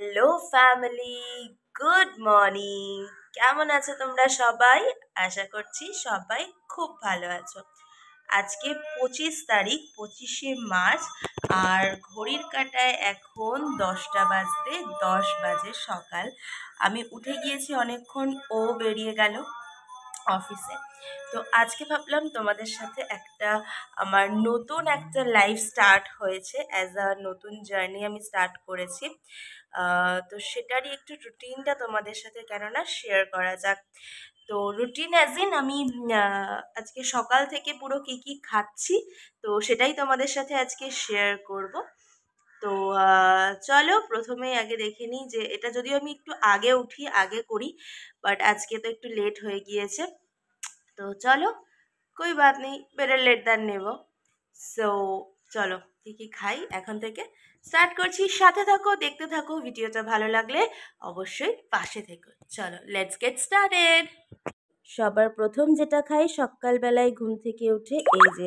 Hello family, good morning. কেমন আছো তোমরা সবাই? আশা করছি সবাই খুব ভালো আছো। আজকে 25 তারিখ, 25শে মার্চ, আর ঘড়ির কাঁটায় এখন 10টা বাজতে 10 বাজে সকাল। আমি উঠে গিয়েছি অনেকক্ষণ, ও বেরিয়ে গেল অফিসে। তো আজকে ভাবলাম তোমাদের সাথে আমার নতুন একটা লাইফ স্টার্ট হয়েছে, অ্যাজ আ নতুন জার্নি আমি স্টার্ট করেছি। তো সেটারই একটু রুটিনটা তোমাদের সাথে কেননা শেয়ার করা যাক। তো রুটিন অ্যাজ ইন আমি আজকে সকাল থেকে পুরো কি কি খাচ্ছি, তো সেটাই তোমাদের সাথে আজকে শেয়ার করব। তো চলো প্রথমে আগে দেখে নিই যে এটা যদিও আমি একটু আগে উঠি, আগে করি, বাট আজকে তো একটু লেট হয়ে গিয়েছে। তো চলো, कोई बात नहीं, better late than never. So চলো কি কি খাই এখন থেকে স্টার্ট করছি। সাথে থাকো, দেখতে থাকো, ভিডিওটা ভালো লাগলে অবশ্যই পাশে থেকো। চলো লেটস গেট স্টার্টেড। সবার প্রথম যেটা খাই সকালবেলায় ঘুম থেকে উঠে, এই যে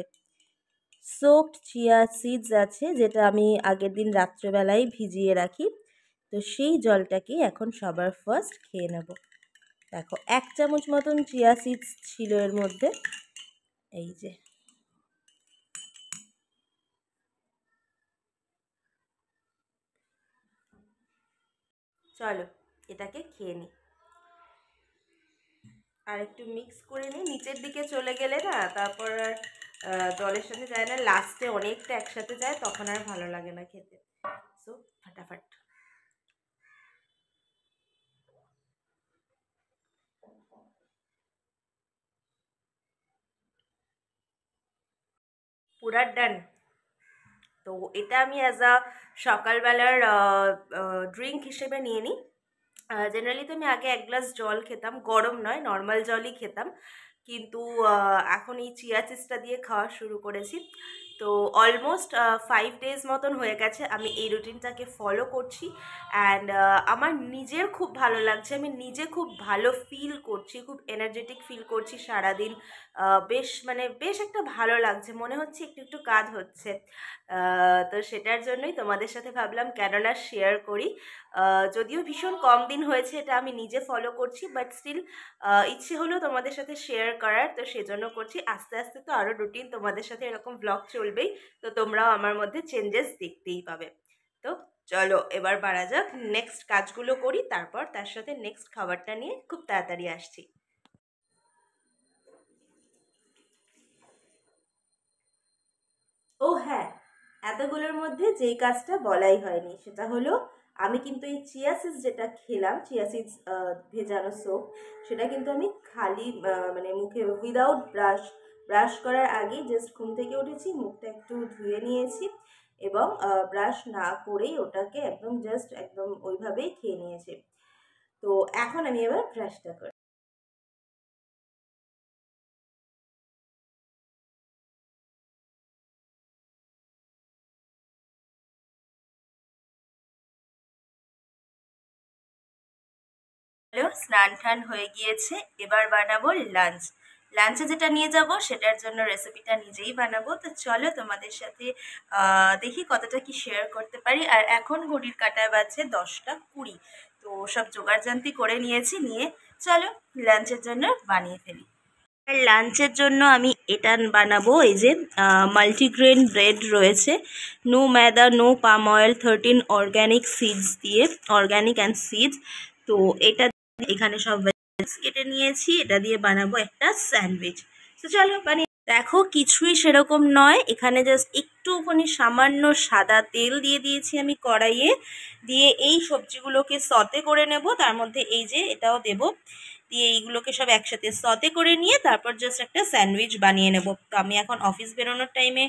সোকড চিয়া সিডস আছে, যেটা আমি আগের দিন রাত্রেবেলায় ভিজিয়ে রাখি। তো সেই জলটাকে এখন সবার ফার্স্ট খেয়ে নেব। দেখো 1 চামচ মতন চিয়া সিডস ছিল এর মধ্যে, এই যে। চলো এটাকে খেয়ে নিই, আর একটু মিক্স করে নিই। নিচের দিকে চলে গেলে না তারপর আর জলের সাথে যায় না, লাস্টে অনেকটা একসাথে যায়, তখন আর ভালো লাগে না খেতে। সো ফাটাফাট। পুরা ডান। তো এটা আমি অ্যাজ আ সকালবেলার ড্রিঙ্ক হিসেবে নিয়ে নিই। জেনারেলি তো আমি আগে 1 গ্লাস জল খেতাম, গরম নয়, নর্মাল জলই খেতাম, কিন্তু এখন এই চিয়া সিডসটা দিয়ে খাওয়া শুরু করেছি। তো অলমোস্ট 5 ডেজ মতন হয়ে গেছে আমি এই রুটিনটাকে ফলো করছি, অ্যান্ড আমার নিজের খুব ভালো লাগছে। আমি নিজে খুব ভালো ফিল করছি, খুব এনার্জেটিক ফিল করছি সারাদিন। বেশ একটা ভালো লাগছে, মনে হচ্ছে একটু একটু কাজ হচ্ছে। তো সেটার জন্যই তোমাদের সাথে ভাবলাম কেননা শেয়ার করি। যদিও ভীষণ কম দিন হয়েছে এটা আমি নিজে ফলো করছি, বাট স্টিল ইচ্ছে হলো তোমাদের সাথে শেয়ার করার, তো সেজন্য করছি। আস্তে আস্তে তো আরও রুটিন তোমাদের সাথে এরকম ব্লগ চলবেই, তো তোমরাও আমার মধ্যে চেঞ্জেস দেখতেই পাবে। তো চলো এবার বাড়া যাক, নেক্সট কাজগুলো করি, তারপর তার সাথে নেক্সট খাবারটা নিয়ে খুব তাড়াতাড়ি আসছি। ও হ্যাঁ, এতগুলোর মধ্যে যেই কাজটা বলাই হয়নি সেটা হলো, আমি কিন্তু এই চিয়া সিডস যেটা খেলাম, চিয়া সিডস ভেজানো সোপ, সেটা কিন্তু আমি খালি মানে মুখে উইদাউট ব্রাশ করার আগেই জাস্ট ঘুম থেকে উঠেছি, মুখটা একটু ধুয়ে নিয়েছি, এবং ব্রাশ না করেই ওটাকে একদম জাস্ট একদম ওইভাবেই খেয়ে নিয়েছি। তো এখন আমি এবার ব্রাশটা করি। হ্যালো, স্নান টান হয়ে গিয়েছে, এবার বানাবো লাঞ্চ। লাঞ্চে যেটা নিয়ে যাব সেটার জন্য রেসিপিটা নিজেই বানাবো। তো চলো তোমাদের সাথে দেখি কতটা কি শেয়ার করতে পারি। আর এখন ঘড়ির কাঁটায় বাজছে 10টা 20। তো সব জোগাড়জান্তি করে নিয়েছি, নিয়ে চলো লাঞ্চের জন্য বানিয়ে ফেলি। আর লাঞ্চের জন্য আমি এটা বানাবো, এই যে মাল্টিগ্রেন ব্রেড রয়েছে, নো ময়দা, no palm oil, 13 organic seeds দিয়ে, অর্গ্যানিক অ্যান্ড সিডস। তো এটা এখানে সব ভেজিটেবলস কেটে নিয়েছি, এটা দিয়ে বানাবো একটা স্যান্ডউইচ। তো চলো বানিয়ে দেখো, কিছুই সেরকম নয়, এখানে জাস্ট একটুখানি সামান্য সাদা তেল দিয়ে দিয়েছি আমি কড়াইয়ে, দিয়ে এই সবজিগুলোকে সতে করে নেব, তার মধ্যে এই যে এটাও দেব, দিয়ে এইগুলোকে সব একসাথে সতে করে নিয়ে তারপর জাস্ট একটা স্যান্ডউইচ বানিয়ে নেব। তো আমি এখন অফিস বেরোনোর টাইমে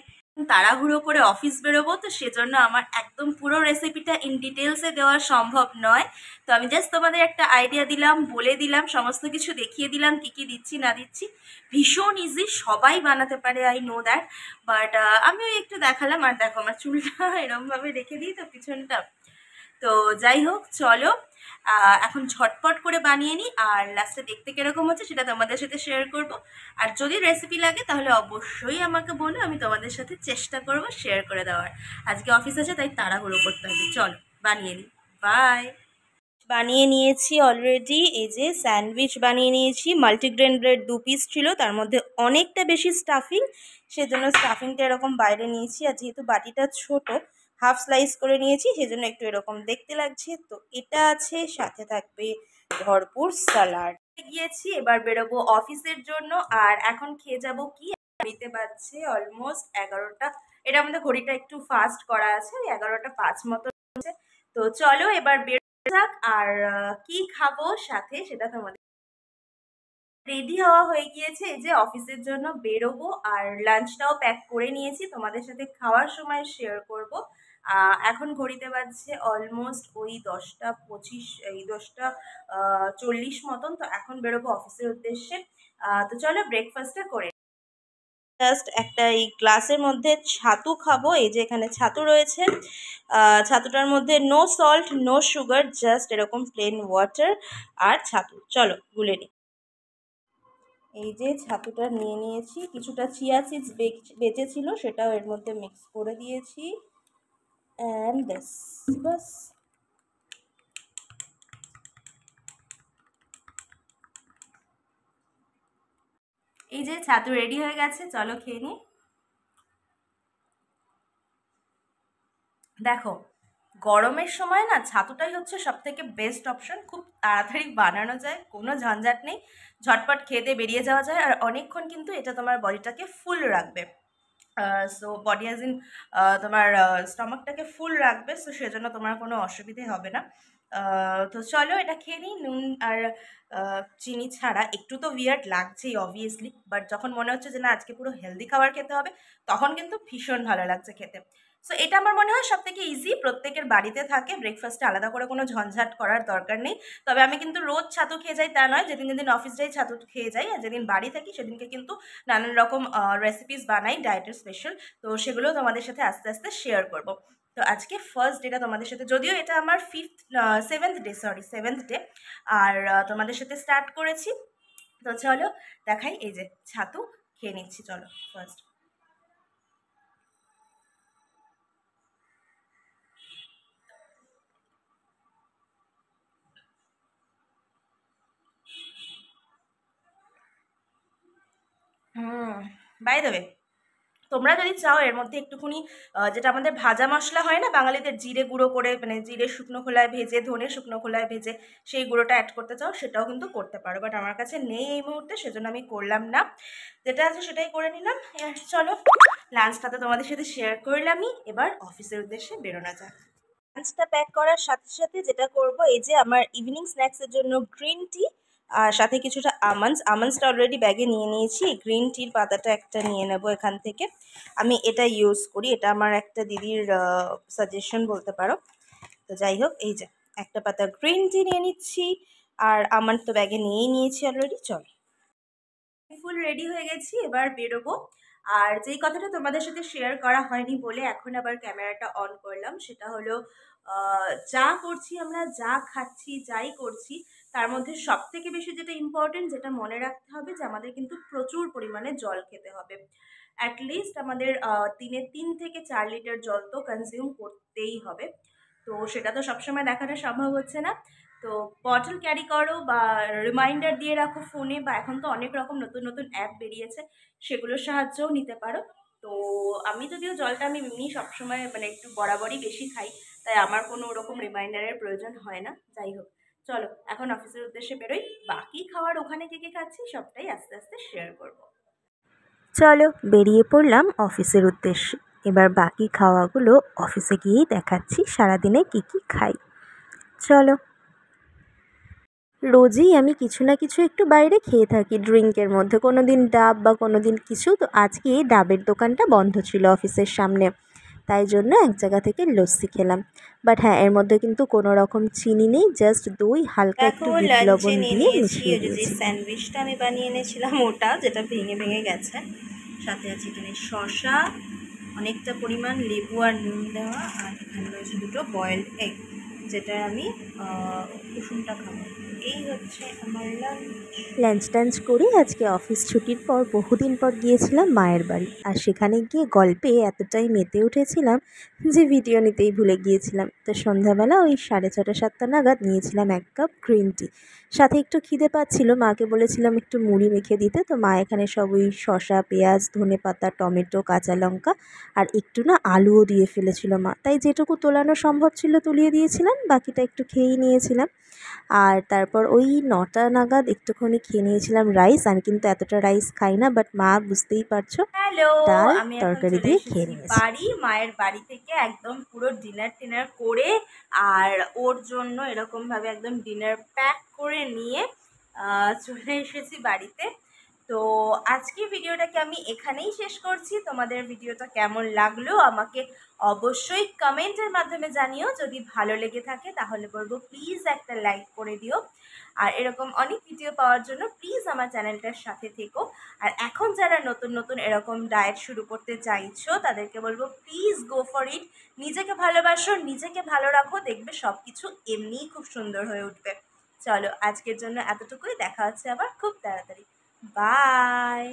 তাড়াহুড়ো করে অফিস বেরোবো, তো সেজন্য আমার একদম পুরো রেসিপিটা ইন ডিটেলসে দেওয়া সম্ভব নয়। তো আমি জাস্ট তোমাদের একটা আইডিয়া দিলাম, বলে দিলাম, সমস্ত কিছু দেখিয়ে দিলাম কী কী দিচ্ছি না দিচ্ছি। ভীষণ ইজি, সবাই বানাতে পারে, আই নো দ্যাট, বাট আমিও একটু দেখালাম। আর দেখো আমার চুলটা এরমভাবে রেখে দিই তো পিছনটা। তো যাই হোক চলো, এখন ঝটপট করে বানিয়ে নিই, আর লাস্টে দেখতে কিরকম হচ্ছে সেটা তোমাদের সাথে শেয়ার করব। আর যদি রেসিপি লাগে তাহলে অবশ্যই আমাকে বলো, আমি তোমাদের সাথে চেষ্টা করব শেয়ার করে দেওয়ার। আজকে অফিস আছে তাই তাড়াহুড়ো করতে হবে, চলো বানিয়ে নিই। বাই। বানিয়ে নিয়েছি অলরেডি, এই যে স্যান্ডউইচ বানিয়ে নিয়েছি। মাল্টিগ্রেন ব্রেড 2 পিস ছিল, তার মধ্যে অনেকটা বেশি স্টাফিং, সেজন্য স্টাফিংটা এরকম বাইরে নিয়েছি। আর যেহেতু বাটিটা ছোট, হাফ স্লাইস করে নিয়েছি, সেজন্য একটু এরকম দেখতে লাগছে। তো এটা আছে, সাথে থাকবে ভরপুর স্যালাড। গিয়েছি, এবার বেরোবো অফিসের জন্য। আর এখন খেয়ে যাব কি, ঘড়িতে বাজছে অলমোস্ট 11টা। এটা আমাদের ঘড়িটা একটু ফাস্ট করা আছে, ওই 11টা 5 মতো। তো চলো এবার যাক। আর কি খাবো সাথে সেটা তোমাদের, রেডি হওয়া হয়ে গিয়েছে, এই যে অফিসের জন্য বেরোবো। আর লাঞ্চটাও প্যাক করে নিয়েছি, তোমাদের সাথে খাওয়ার সময় শেয়ার করব। এখন ঘড়িতে বাজছে অলমোস্ট ওই 10টা 25, এই 10টা 40 মতন। তো এখন বেরোবো অফিসের উদ্দেশ্যে। তো চলো ব্রেকফাস্টটা করে, জাস্ট একটা এই গ্লাসের মধ্যে ছাতু খাবো। এই যে এখানে ছাতু রয়েছে, ছাতুটার মধ্যে no salt no sugar, just এরকম প্লেন ওয়াটার আর ছাতু। চলো গুলে নিই। এই যে ছাতুটা নিয়ে নিয়েছি, কিছুটা চিয়া সিডস বেঁচে ছিল, সেটাও এর মধ্যে মিক্স করে দিয়েছি। অ্যান্ড দিস, বাস। এই যে ছাতু রেডি হয়ে গেছে, চলো খেয়ে নিই। দেখো, গরমের সময় না ছাতুটাই হচ্ছে সব থেকে বেস্ট অপশন। খুব তাড়াতাড়ি বানানো যায়, কোনো ঝঞ্ঝাট নেই, ঝটপট খেতে বেরিয়ে যাওয়া যায়। আর অনেকক্ষণ কিন্তু এটা তোমার বডিটাকে ফুল রাখবে। সো বডি অ্যাজ ইন তোমার স্টমাকটাকে ফুল রাখবে, সো সেজন্য তোমার কোনো অসুবিধে হবে না। তো চলো এটা খেয়ে নিই। নুন আর চিনি ছাড়া একটু তো উইয়ার্ড লাগছেই অবভিয়াসলি, বাট যখন মনে হচ্ছে যে না আজকে পুরো হেলদি খাবার খেতে হবে, তখন কিন্তু ভীষণ ভালো লাগছে খেতে। সো এটা আমার মনে হয় সব থেকে ইজি, প্রত্যেকের বাড়িতে থাকে। ব্রেকফাস্টে আলাদা করে কোনো ঝঞ্ঝাট করার দরকার নেই। তবে আমি কিন্তু রোজ ছাতু খেয়ে যাই তা নয়, যেদিন যেদিন অফিস যাই ছাতু খেয়ে যাই, আর যেদিন বাড়ি থাকি সেদিনকে কিন্তু নানান রকম রেসিপিস বানাই ডায়েটের স্পেশাল। তো সেগুলো তোমাদের সাথে আস্তে আস্তে শেয়ার করব। তো আজকে ফার্স্ট ডেটা তোমাদের সাথে, যদিও এটা আমার সেভেন্থ ডে, আর তোমাদের সাথে স্টার্ট করেছি। তো চলো দেখাই, এই যে ছাতু খেয়ে নিচ্ছি, চলো ফার্স্ট। বাই দ্য ওয়ে, তোমরা যদি চাও এর মধ্যে একটুখানি যেটা আমাদের ভাজা মশলা হয় না বাঙালিদের, জিরে গুঁড়ো করে, মানে জিরে শুকনো খোলায় ভেজে, ধনে শুকনো খোলায় ভেজে, সেই গুঁড়োটা অ্যাড করতে চাও সেটাও কিন্তু করতে পারো, বাট আমার কাছে নেই এই মুহূর্তে, সেজন্য আমি করলাম না। যেটা আছে সেটাই করে নিলাম। চলো লাঞ্চটা তো তোমাদের সাথে শেয়ার করলামই, এবার অফিসের উদ্দেশ্যে বেরোনো যাক। লাঞ্চটা প্যাক করার সাথে সাথে যেটা করব, এই যে আমার ইভিনিং স্ন্যাক্সের জন্য গ্রিন টি, আর সাথে কিছুটা আমন্ডসটা অলরেডি ব্যাগে নিয়ে নিয়েছি। গ্রিন টির পাতাটা একটা নিয়ে নেব এখান থেকে, আমি এটা ইউজ করি, এটা আমার একটা দিদির সাজেশন বলতে পারো। তো যাই হোক, এই যে একটা পাতা গ্রিন টি নিয়ে নিচ্ছি, আর আমন্ড তো ব্যাগে নিয়েই নিয়েছি অলরেডি। চল, ফুল রেডি হয়ে গেছি, এবার বেরোবো। আর যেই কথাটা তোমাদের সাথে শেয়ার করা হয়নি বলে এখন আবার ক্যামেরাটা অন করলাম, সেটা হলো যা করছি আমরা, যা খাচ্ছি, যাই করছি, তার মধ্যে সব থেকে বেশি যেটা ইম্পর্টেন্ট, যেটা মনে রাখতে হবে, যে আমাদের কিন্তু প্রচুর পরিমাণে জল খেতে হবে। অ্যাটলিস্ট আমাদের দিনে 3 থেকে 4 লিটার জল তো কনজিউম করতেই হবে। তো সেটা তো সবসময় দেখাটা সম্ভব হচ্ছে না। তো বটল ক্যারি করো, বা রিমাইন্ডার দিয়ে রাখো ফোনে, বা এখন তো অনেক রকম নতুন নতুন অ্যাপ বেরিয়েছে, সেগুলোর সাহায্যও নিতে পারো। তো আমি যদিও জলটা আমি এমনি সবসময় মানে একটু বরাবরই বেশি খাই, তাই আমার কোনো ওরকম রিমাইন্ডারের প্রয়োজন হয় না। যাই হোক, চলো এখন অফিসের উদ্দেশ্যে বেরোই। বাকি খাওয়ার ওখানে কে কে খাচ্ছি সবটাই আস্তে আস্তে শেয়ার করব। চলো বেরিয়ে পড়লাম অফিসের উদ্দেশ্যে। এবার বাকি খাওয়াগুলো অফিসে গিয়েই দেখাচ্ছি, সারাদিনে কী কী খাই। চলো। রোজই আমি কিছু না কিছু একটু বাইরে খেয়ে থাকি ড্রিঙ্কের মধ্যে, কোনো দিন ডাব বা কোনো দিন কিছু। তো আজকে এই ডাবের দোকানটা বন্ধ ছিল অফিসের সামনে, তাই জন্য এক জায়গা থেকে লস্যি খেলাম। বাট হ্যাঁ, এর মধ্যে কিন্তু কোনো রকম চিনি নেই, জাস্ট দই, হালকা একটু বিট লবণ দিয়ে মিশিয়ে দিয়েছি। স্যান্ডউইচটা আমি বানিয়ে এনেছিলাম ওটা, যেটা ভেঙে ভেঙে গেছে। সাথে আছে এখানে শসা, অনেকটা পরিমাণ লেবু আর নুন দেওয়া, আর এখানে রয়েছে দুটো বয়েলড এগ। যেটা আমি কুসুমটা খাবো। এই হচ্ছে আমার লাঞ্চ টাঞ্চ করে আজকে অফিস ছুটির পর বহুদিন পর গিয়েছিলাম মায়ের বাড়ি। আর সেখানে গিয়ে গল্পে এতটাই মেতে উঠেছিলাম যে ভিডিও নিতেই ভুলে গিয়েছিলাম। তো সন্ধ্যাবেলা ওই 6:30-7টা নাগাদ নিয়েছিলাম 1 কাপ গ্রিন টি। সাথে একটু খিদে পাচ্ছিল, মাকে বলেছিলাম একটু মুড়ি মেখে দিতে। তো মা এখানে সব ওই শসা, পেঁয়াজ, ধনেপাতা, টমেটো, কাঁচা লঙ্কা আর একটু না আলুও দিয়ে ফেলেছিল মা, তাই যেটুকু তোলানো সম্ভব ছিল তুলিয়ে দিয়েছিলাম, বাকিটা একটু খেয়েই নিয়েছিলাম। আর তারপর ওই 9টা নাগাদ একটুখানি খেয়ে নিয়েছিলাম রাইস। আমি কিন্তু এতটা রাইস খাই না, বাট মা বুঝতেই পারছো হ্যালো, ডাল আমি এখন তরকারি চলে দিয়ে খেয়ে এসেছি নিয়েছি। বাড়ি, মায়ের বাড়ি থেকে একদম পুরো ডিনার টিনার করে, আর ওর জন্য এরকমভাবে একদম ডিনার প্যাক করে নিয়ে চলে এসেছি বাড়িতে। তো আজকে ভিডিওটাকে আমি এখানেই শেষ করছি। তোমাদের ভিডিওটা কেমন লাগলো আমাকে অবশ্যই কমেন্টের মাধ্যমে জানিও। যদি ভালো লেগে থাকে তাহলে বলবো প্লিজ একটা লাইক করে দিও। আর এরকম অনেক ভিডিও পাওয়ার জন্য প্লিজ আমার চ্যানেলটার সাথে থেকো। আর এখন যারা নতুন নতুন এরকম ডায়েট শুরু করতে চাইছো তাদেরকে বলবো প্লিজ গো ফর ইট। নিজেকে ভালোবাসো, নিজেকে ভালো রাখো, দেখবে সব কিছু এমনিই খুব সুন্দর হয়ে উঠবে। চলো আজকের জন্য এতটুকুই, দেখা হচ্ছে আবার খুব তাড়াতাড়ি। বাই।